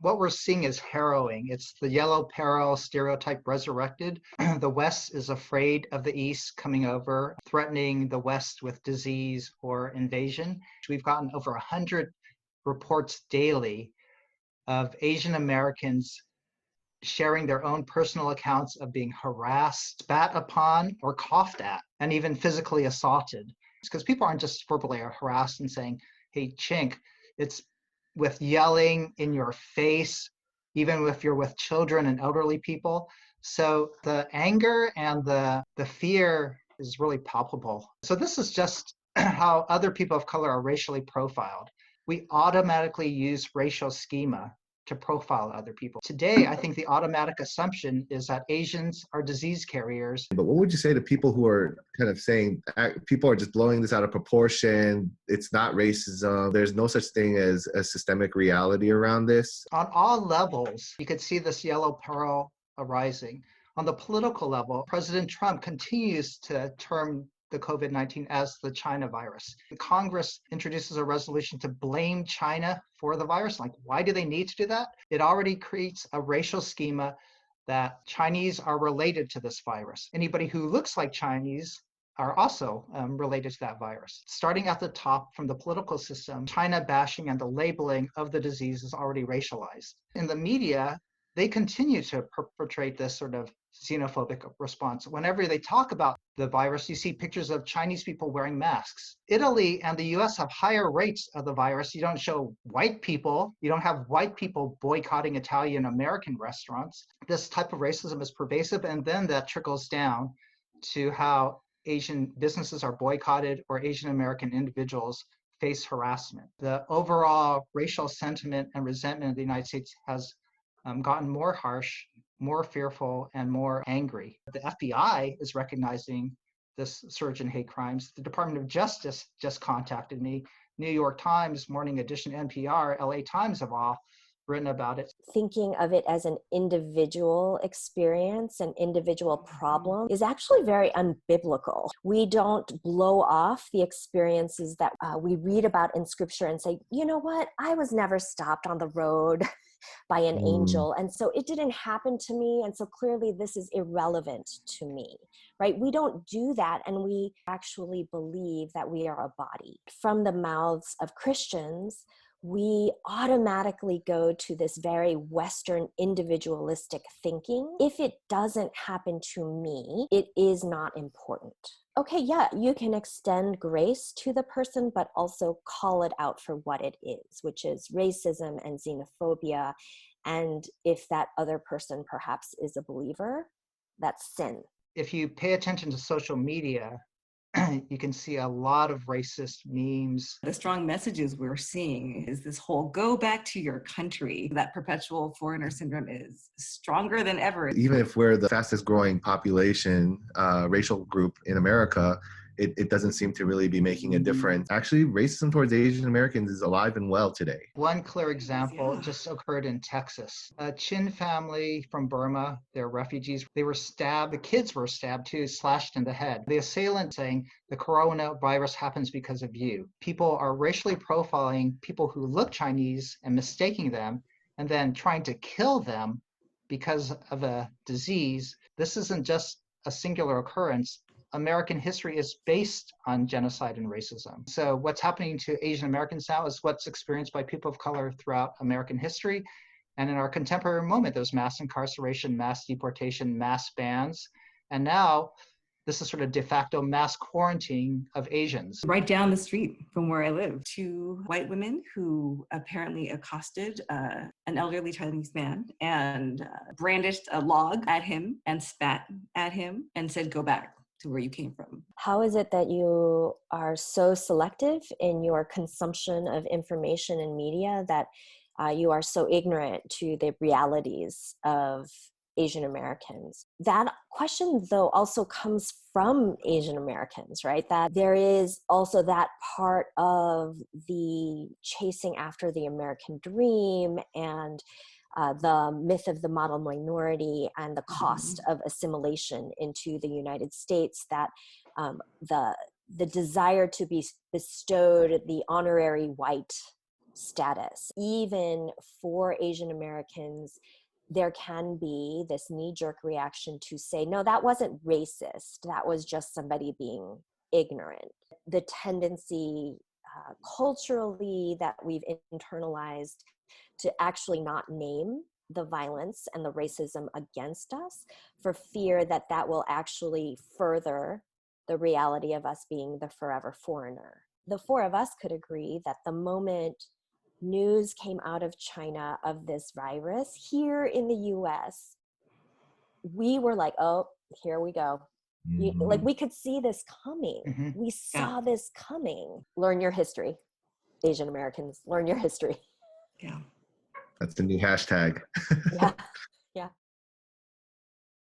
What we're seeing is harrowing. It's the yellow peril stereotype resurrected. The West is afraid of the East coming over, threatening the West with disease or invasion. We've gotten over 100 reports daily of Asian Americans sharing their own personal accounts of being harassed, spat upon, or coughed at, and even physically assaulted. Because people aren't just verbally harassed and saying, hey, chink. It's with yelling in your face, even if you're with children and elderly people. So the anger and the fear is really palpable. So this is just how other people of color are racially profiled. We automatically use racial schema to profile other people. Today, I think the automatic assumption is that Asians are disease carriers. But what would you say to people who are kind of saying people are just blowing this out of proportion? It's not racism. There's no such thing as a systemic reality around this. On all levels, you could see this yellow peril arising. On the political level, President Trump continues to term the COVID-19 as the China virus. Congress introduces a resolution to blame China for the virus. Like, why do they need to do that? It already creates a racial schema that Chinese are related to this virus. Anybody who looks like Chinese are also related to that virus. Starting at the top from the political system, China bashing and the labeling of the disease is already racialized. In the media, they continue to perpetrate this sort of xenophobic response. Whenever they talk about the virus, you see pictures of Chinese people wearing masks. Italy and the US have higher rates of the virus. You don't show white people. You don't have white people boycotting Italian American restaurants. This type of racism is pervasive, and then that trickles down to how Asian businesses are boycotted or Asian American individuals face harassment. The overall racial sentiment and resentment of the United States has gotten more harsh, more fearful, and more angry. The FBI is recognizing this surge in hate crimes. The Department of Justice just contacted me. New York Times, Morning Edition, NPR, LA Times have all written about it. Thinking of it as an individual experience, an individual problem, is actually very unbiblical. We don't blow off the experiences that we read about in scripture and say, you know what, I was never stopped on the road by an angel, and so it didn't happen to me, and so clearly this is irrelevant to me, right? We don't do that, and we actually believe that we are a body. From the mouths of Christians, we automatically go to this very Western individualistic thinking. If it doesn't happen to me, it is not important. Okay, yeah, you can extend grace to the person, but also call it out for what it is, which is racism and xenophobia. And if that other person perhaps is a believer, that's sin. If you pay attention to social media, you can see a lot of racist memes. The strong messages we're seeing is this whole go back to your country. That perpetual foreigner syndrome is stronger than ever. Even if we're the fastest growing population, racial group in America, it doesn't seem to really be making a difference. Actually, racism towards Asian Americans is alive and well today. One clear example just occurred in Texas. A Chin family from Burma, they're refugees. They were stabbed. The kids were stabbed too, slashed in the head. The assailant saying, the coronavirus happens because of you. People are racially profiling people who look Chinese and mistaking them, and then trying to kill them because of a disease. This isn't just a singular occurrence. American history is based on genocide and racism. So what's happening to Asian Americans now is what's experienced by people of color throughout American history. And in our contemporary moment, there's mass incarceration, mass deportation, mass bans. And now this is sort of de facto mass quarantine of Asians. Right down the street from where I live, two white women who apparently accosted an elderly Chinese man and brandished a log at him and spat at him and said, go back to where you came from. How is it that you are so selective in your consumption of information and media that you are so ignorant to the realities of Asian Americans? That question, though, also comes from Asian Americans, right? That there is also that part of the chasing after the American dream and the myth of the model minority and the cost of assimilation into the United States, that the desire to be bestowed the honorary white status. Even for Asian Americans, there can be this knee-jerk reaction to say, no, that wasn't racist. That was just somebody being ignorant. The tendency culturally that we've internalized to actually not name the violence and the racism against us for fear that that will actually further the reality of us being the forever foreigner. The four of us could agree that the moment news came out of China of this virus here in the US, we were like, oh, here we go. Like we could see this coming. Mm-hmm. We saw this coming. Learn your history. Asian Americans, learn your history. Yeah. That's the new hashtag. Yeah. Yeah.